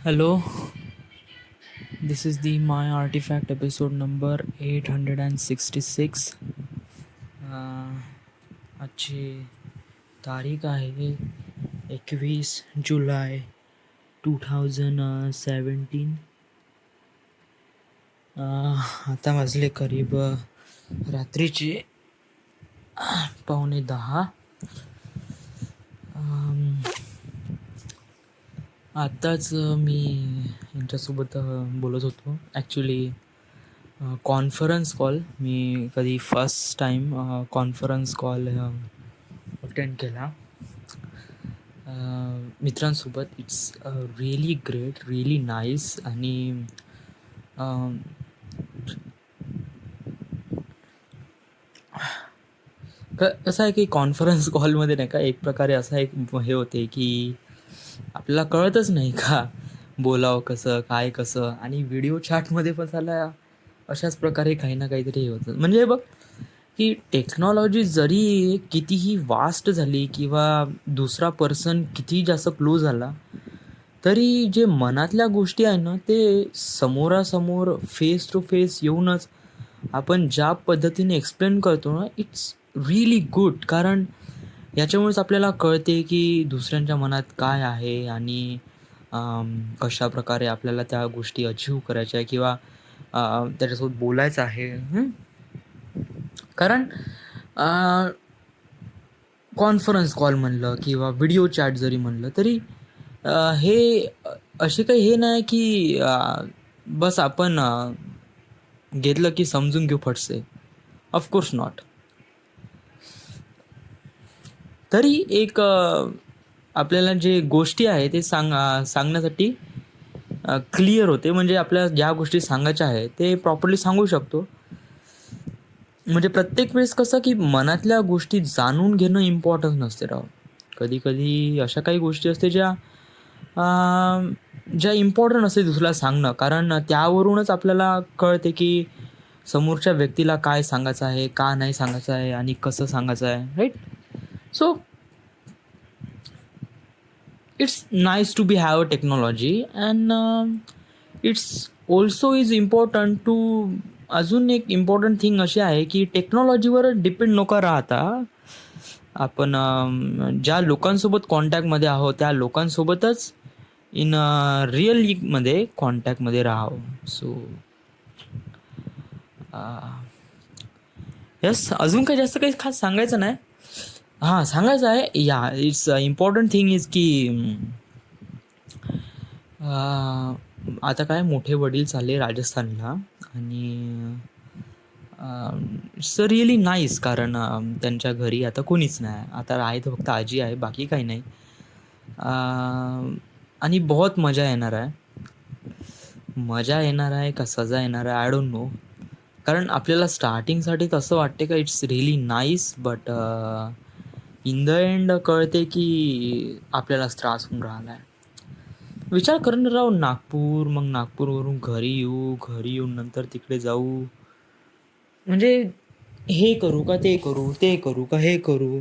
Hello, this is the My Artifact episode number 866. आजची तारीख आहे 21 जुलै 2017. आता वाजले करीब रात्रीचे 9:15. आत्ताच मी यांच्यासोबत बोलत होतो. ॲक्च्युली कॉन्फरन्स कॉल मी कधी first time conference call attend केला मित्रांसोबत. It's really great, really nice. आणि कसं आहे की कॉन्फरन्स कॉलमध्ये नाही का एक प्रकारे असा एक हे होते की आपल्याला कळतच नाही का बोलावं कसं काय कसं. आणि व्हिडिओ चॅटमध्ये पण झाला अशाच प्रकारे काही ना काहीतरी हे होतं. म्हणजे बघ की टेक्नॉलॉजी जरी कितीही वास्ट झाली किंवा दुसरा पर्सन किती जास्त क्लोज झाला तरी जे मनातल्या गोष्टी आहे ना ते समोरासमोर फेस टू फेस येऊनच आपण ज्या पद्धतीने एक्सप्लेन करतो ना इट्स रिअली गुड. कारण याच्यामुळेच आपल्याला कळते की दुसऱ्यांच्या मनात काय आहे आणि कशा प्रकारे आपल्याला त्या गोष्टी अचीव करायच्या आहे किंवा त्याच्यासोबत बोलायचं आहे. कारण कॉन्फरन्स कॉल म्हणलं किंवा व्हिडिओ चॅट जरी म्हणलं तरी हे असे काही हे नाही की बस आपण घेतलं की समजून घेऊ फटसे. Of course not. तरी एक आपल्याला जे गोष्टी आहे ते सांगण्यासाठी क्लिअर होते. म्हणजे आपल्याला ज्या गोष्टी सांगायच्या आहे ते प्रॉपरली सांगू शकतो. म्हणजे प्रत्येक वेळेस कसं की मनातल्या गोष्टी जाणून घेणं इम्पॉर्टंट नसते राव. कधी कधी अशा काही गोष्टी असते ज्या ज्या इम्पॉर्टंट असते दुसऱ्याला सांगणं. कारण त्यावरूनच आपल्याला कळते की समोरच्या व्यक्तीला काय सांगायचं आहे, का नाही सांगायचं आहे आणि कसं सांगायचं आहे. Right. So it's nice to be have a technology and it's also is important to. अजून एक इम्पॉर्टंट थिंग अशी आहे की टेक्नॉलॉजीवर डिपेंड नको राहता. आपण ज्या लोकांसोबत कॉन्टॅक्टमध्ये आहोत त्या लोकांसोबतच इन रिअलमध्ये कॉन्टॅक्टमध्ये राहावं. सो यस, अजून काही जास्त काही खास सांगायचं नाही. हां, सांगायचं आहे या इट्स इम्पॉर्टंट थिंग इज की आता काय मोठे वडील चालले राजस्थानला आणि इट्स रिअली नाईस. कारण त्यांच्या घरी आता कोणीच नाही. आता आहे तर फक्त आजी आहे, बाकी काही नाही. आणि बहुत मजा येणार आहे. मजा येणार आहे का सजा येणार आहे आय डोंट नो. कारण आपल्याला स्टार्टिंगसाठी तसं वाटते का it's really nice but in the end कळते की आपल्यालाच त्रास होऊन राहिला आहे. विचार करून राव, नागपूर, मग नागपूरवरून घरी येऊ, घरी येऊन नंतर तिकडे जाऊ. म्हणजे हे करू का ते करू, ते करू का हे करू.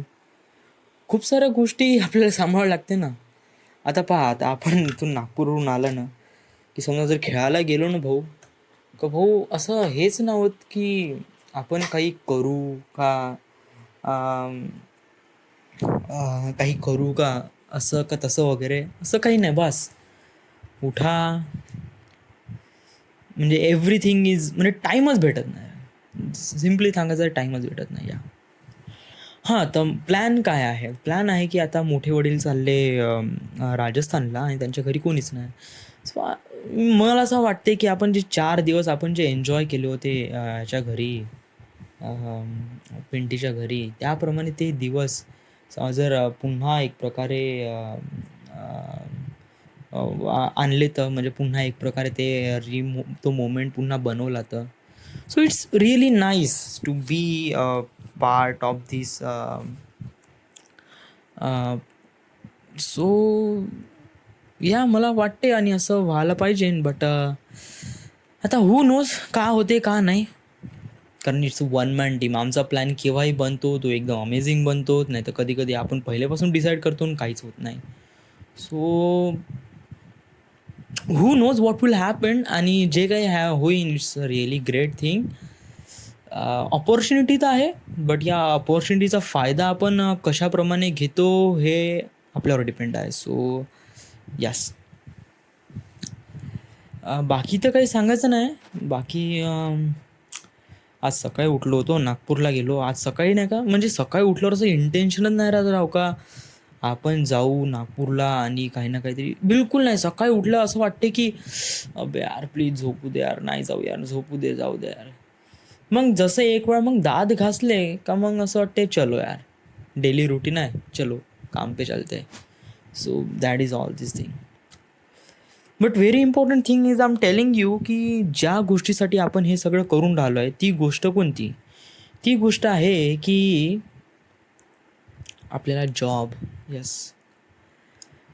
खूप साऱ्या गोष्टी आपल्याला सांभाळावं लागते ना. आता पहा, आता आपण इथून नागपूरवरून आला ना की समजा जर खेळायला गेलो ना भाऊ, का भाऊ असं हेच नव्हतं की आपण काही करू का काही करू का असं का तसं वगैरे असं काही नाही. बस उठा, म्हणजे एव्हरीथिंग इज म्हणजे टाईमच भेटत नाही. सिम्पली सांगायचं टाईमच भेटत नाही. या हां, तर प्लॅन काय आहे? प्लॅन आहे की आता मोठे वडील चालले राजस्थानला आणि त्यांच्या घरी कोणीच नाही. सो मला असं वाटते की आपण जे 4 दिवस आपण जे एन्जॉय केले होते याच्या घरी, पिंटीच्या घरी, त्याप्रमाणे ते दिवस जर पुन्हा एक प्रकारे आणले तर, म्हणजे पुन्हा एक प्रकारे ते तो मोमेंट पुन्हा बनवला तर. So it's really nice to be part of this. So या मला वाटते आणि असं व्हायला पाहिजे. बट आता हू नोज का होते का नाही. कारण इट्स वन मॅन टीम. आमचा प्लॅन केव्हाही बनतो, तो एकदम अमेझिंग बनतो. नाही तर कधी कधी आपण पहिल्यापासून डिसाईड करतो आणि काहीच होत नाही. So who knows what will happen, आणि जे काही होईन it's a really great thing. Opportunity तर आहे, बट या ऑपॉर्च्युनिटीचा फायदा आपण कशाप्रमाणे घेतो हे आपल्यावर डिपेंड आहे. सो यस, बाकी तर काही सांगायचं नाही. बाकी आज सकाळी उठलो होतो, नागपूरला गेलो. आज सकाळी नाही का, म्हणजे सकाळी उठल्यावर असं इंटेन्शनच नाही राहत राव का आपण जाऊ नागपूरला आणि काही ना काहीतरी. बिलकुल नाही. सकाळी उठलं असं वाटते की अबे यार प्लीज झोपू दे यार, नाही जाऊ यार, झोपू दे, जाऊ दे यार. मग जसं एक वेळा मग दात घासले का मग असं वाटते चलो यार, डेली रुटीन आहे, चलो काम पे चलते. So that is all this thing. But very important thing is I am telling you की ज्या गोष्टीसाठी आपण हे सगळं करून राहिलो आहे ती गोष्ट कोणती? ती गोष्ट आहे की आपल्याला जॉब. येस,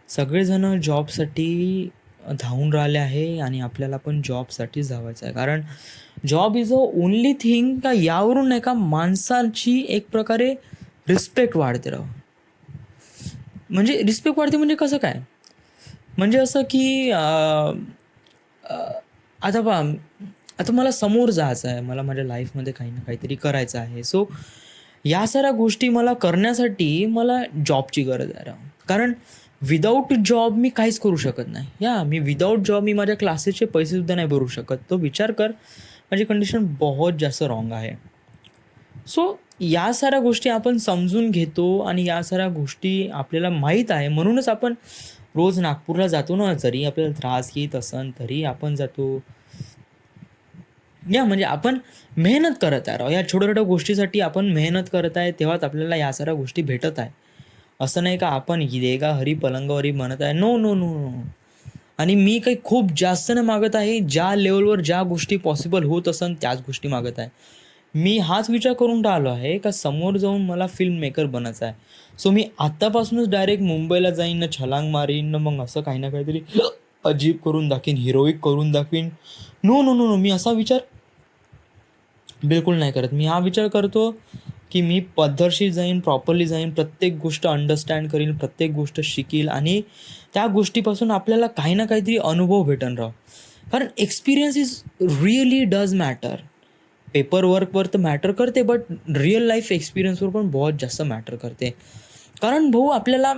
सगळेजण जॉबसाठी धावून राहिले आहे आणि आपल्याला पण जॉबसाठीच धावायचं आहे. कारण job is a only thing का यावरून नाही का माणसाची एक प्रकारे रिस्पेक्ट वाढते राव. म्हणजे रिस्पेक्ट वाढते म्हणजे कसं काय? म्हणजे असं की आता पहा, आता मला समोर जायचं आहे, मला माझ्या लाईफमध्ये काही ना काहीतरी करायचं आहे. सो या साऱ्या गोष्टी मला करण्यासाठी मला जॉबची गरज आहे राव. कारण विदाऊट जॉब मी काहीच करू शकत नाही. मी विदाऊट जॉब मी माझ्या क्लासेसचे पैसेसुद्धा नाही भरू शकत. तो विचार कर, माझी कंडिशन बहुत जास्त रॉंग आहे. सो या साऱ्या गोष्टी आपण समजून घेतो आणि या साऱ्या गोष्टी आपल्याला माहीत आहे म्हणूनच आपण रोज नागपूरला जातो ना. जरी आपल्याला त्रास येत असेल तरी आपण जातो. म्हणजे आपण मेहनत करत आहे राव. या छोट्या छोट्या गोष्टीसाठी आपण मेहनत करत आहे, तेव्हाच आपल्याला या साऱ्या गोष्टी भेटत आहे. असं नाही का आपण देगा हरी पलंगावरी म्हणत आहे. No no no no. आणि मी काही खूप जास्त न मागत आहे. ज्या लेवलवर ज्या गोष्टी पॉसिबल होत असन त्याच गोष्टी मागत आहे. मी हाच विचार करून राहिलो आहे का समोर जाऊन मला फिल्म मेकर बनायचं आहे. सो मी आत्तापासूनच डायरेक्ट मुंबईला जाईन, ना छलांग मारीन, ना मग असं काही ना काहीतरी अजीब करून दाखवीन, हिरोईक करून दाखवीन. नो नो नो नो, मी असा विचार बिलकुल नाही करत. मी हा विचार करतो की मी पद्धतशीर जाईन, प्रॉपरली जाईन, प्रत्येक गोष्ट अंडरस्टँड करीन, प्रत्येक गोष्ट शिकील आणि त्या गोष्टीपासून आपल्याला काही ना काहीतरी अनुभव भेटन राव. कारण experience is really does matter. Paper वर्कवर तर मॅटर करते, बट रिअल लाईफ एक्सपिरियन्सवर पण बहुत जास्त मॅटर करते. कारण भाऊ आपल्याला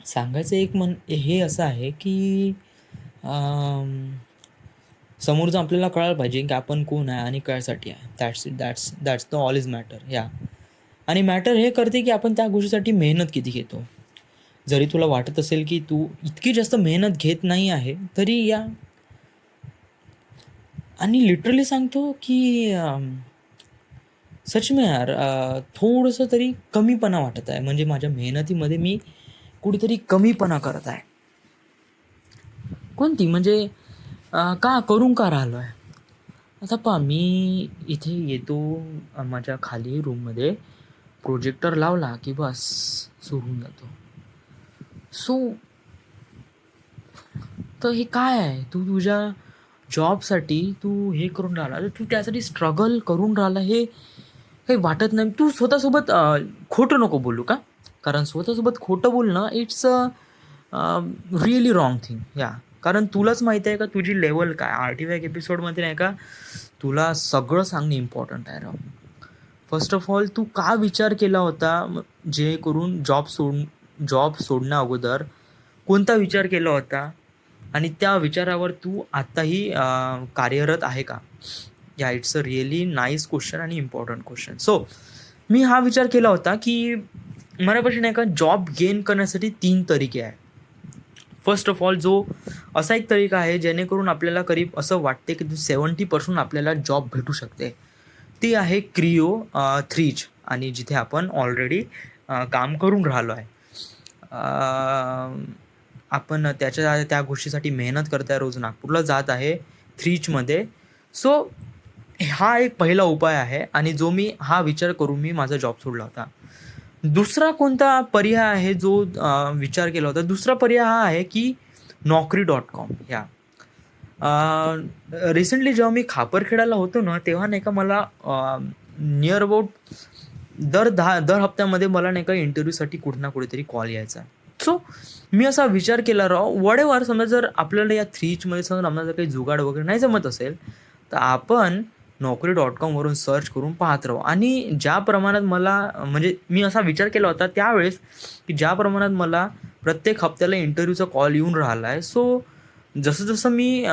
सांगायचं एक हे असं आहे की समोरचं आपल्याला कळायला पाहिजे की आपण कोण आहे आणि कशासाठी आहे. That's the all is matter. आणि मॅटर हे करते की आपण त्या गोष्टीसाठी मेहनत किती घेतो. जरी तुला वाटत असेल की तू इतकी जास्त मेहनत घेत नाही आहे तरी आणि लिटरली सांगतो की सच में यार थोडंसं तरी कमीपणा वाटत आहे. म्हणजे माझ्या मेहनतीमध्ये मी कुठेतरी कमीपणा करत आहे. कोणती म्हणजे का करून का राहिलो आहे. आता पहा, मी इथे येतो माझ्या खाली रूममध्ये, प्रोजेक्टर लावला की बस सुरून जातो. सो तर हे काय आहे, तू तुझ्या जॉबसाठी तू हे करून राहिला, तू त्यासाठी स्ट्रगल करून राहिला, हे काही वाटत नाही. तू स्वतःसोबत खोटं नको बोलू का. कारण स्वतःसोबत खोटं बोलणं इट्स रिअली रॉंग थिंग. कारण तुलाच माहिती आहे का तुझी लेवल काय. आर्टिफॅक्ट एपिसोडमध्ये नाही का तुला सगळं सांगणं इम्पॉर्टंट आहे राव. फर्स्ट ऑफ ऑल तू का विचार केला होता, जे करून जॉब सोडण्या अगोदर कोणता विचार केला होता आणि त्या विचारावर तू आत्ताही कार्यरत आहे का. It's a really nice question आणि इम्पॉर्टंट क्वेश्चन. सो मी हा विचार केला होता की मनापासून नाही का जॉब गेन करण्यासाठी 3 तरीके आहे. फर्स्ट ऑफ ऑल जो असा एक तरीका आहे जेणेकरून आपल्याला करीब असं वाटते की 70% आपल्याला जॉब भेटू शकते. ती आहे क्रिओ 3 आणि जिथे आपण ऑलरेडी काम करून राहिलो आहे. आपण त्या गोष्टीसाठी मेहनत करत आहे, रोज नागपूरला जात आहे 3मध्ये. सो हा एक पहिला उपाय आहे आणि जो मी हा विचार करून मी माझा जॉब सोडला होता. दुसरा कोणता पर्याय आहे जो विचार केला होता. दुसरा पर्याय हा आहे की Naukri.com. रिसेंटली जेव्हा मी खापरखेडाला होतो ना तेव्हा नाही का मला नियर अबाउट दर हप्त्यामध्ये मला नाही का इंटरव्ह्यूसाठी कुठे ना कुठेतरी कॉल यायचा. सो मी असा विचार केला राव व्हॉटएव्हर समजा जर आपल्याला या 3Hमध्ये समजा आम्हाला जर काही जुगाड वगैरे नाही जमत असेल, तर आपण Naukri.com वरून सर्च करून पाहत राहू आणि ज्या प्रमाणात मला म्हणजे मी असा विचार केला होता त्यावेळेस, की ज्या प्रमाणात मला प्रत्येक हप्त्याला इंटरव्ह्यूचा कॉल येऊन राहिला आहे. सो जसं-जसं मी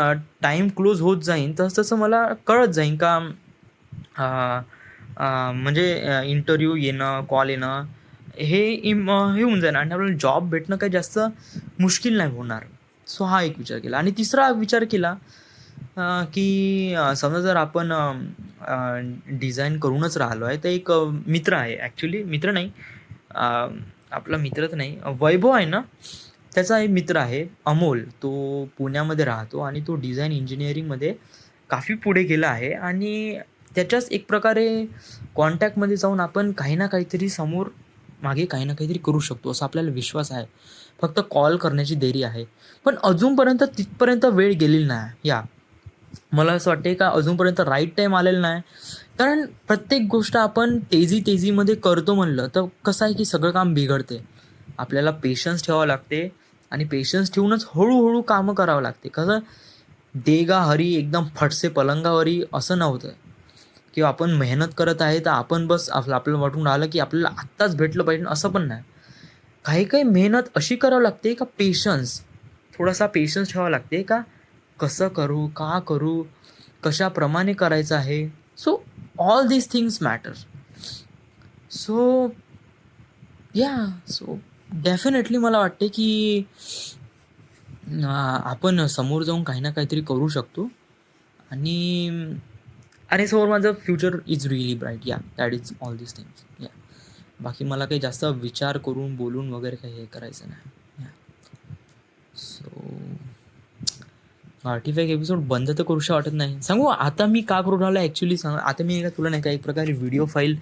टाईम क्लोज होत जाईन, तसं-तसं मला कळत जाईन का म्हणजे इंटरव्ह्यू येणं, कॉल येणं हे होऊन जाईल आणि आपल्याला जॉब भेटणं काही जास्त मुश्किल नाही होणार. सो हा एक विचार केला आणि तिसरा विचार केला की समजा जर आपण डिझाइन करूनच राहिलो आहे, तर एक मित्र आहे ॲक्चुअली मित्र नाही अ, आपला मित्र तर नाही वैभव आहे ना, त्याचा एक मित्र आहे अमोल. तो पुण्यामध्ये राहतो आणि तो डिझाइन इंजिनिअरिंगमध्ये काफी पुढे गेला आहे आणि त्याच्याच एक प्रकारे कॉन्टॅक्टमध्ये जाऊन आपण काही ना काहीतरी समोर मागे काही ना काहीतरी करू शकतो असा आपल्याला विश्वास आहे. फक्त कॉल करण्याची देरी आहे. पण अजूनपर्यंत तिथपर्यंत वेळ गेलेली नाही. मला असं वाटते का अजूनपर्यंत राईट टाईम आलेला नाही. कारण प्रत्येक गोष्ट आपण तेजीमध्ये करतो म्हणलं तर कसं आहे की सगळं काम बिघडते. आपल्याला पेशन्स ठेवावं लागते आणि पेशन्स ठेवूनच हळू कामं करावं लागते. कसं देगा हरी एकदम फटसे पलंगावरी असं नव्हतं. किंवा आपण मेहनत करत आहे तर आपण बस आपल्याला वाटून राहिलं की आपल्याला आत्ताच भेटलं पाहिजे असं पण नाही. काही मेहनत अशी करावी लागते का पेशन्स, थोडासा पेशन्स ठेवावा लागते का कसं करू, का करू, कशाप्रमाणे करायचं आहे. So all these things matter. So so definitely मला वाटते की आपण समोर जाऊन काही ना काहीतरी करू शकतो आणि आणि समोर माझं future is really bright. That is all these things. बाकी मला काही जास्त विचार करून बोलून वगैरे काही हे करायचं नाही. सो आर्टिफॅक्ट एपिसोड बंद तर करूशा वाटत नाही. सांगू आता मी का करून राहिलो ॲक्च्युली सांग. आता मी तुला नाही का एक प्रकारे व्हिडिओ फाईल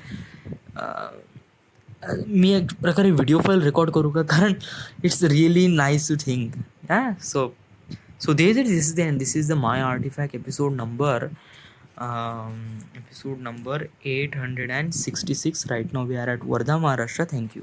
मी एक प्रकारे व्हिडिओ फाईल रेकॉर्ड करू का, कारण it's really nice to think. So so this is the end. This is the my artifact episode number 866 right now. We are at Wardha, Maharashtra. Thank you.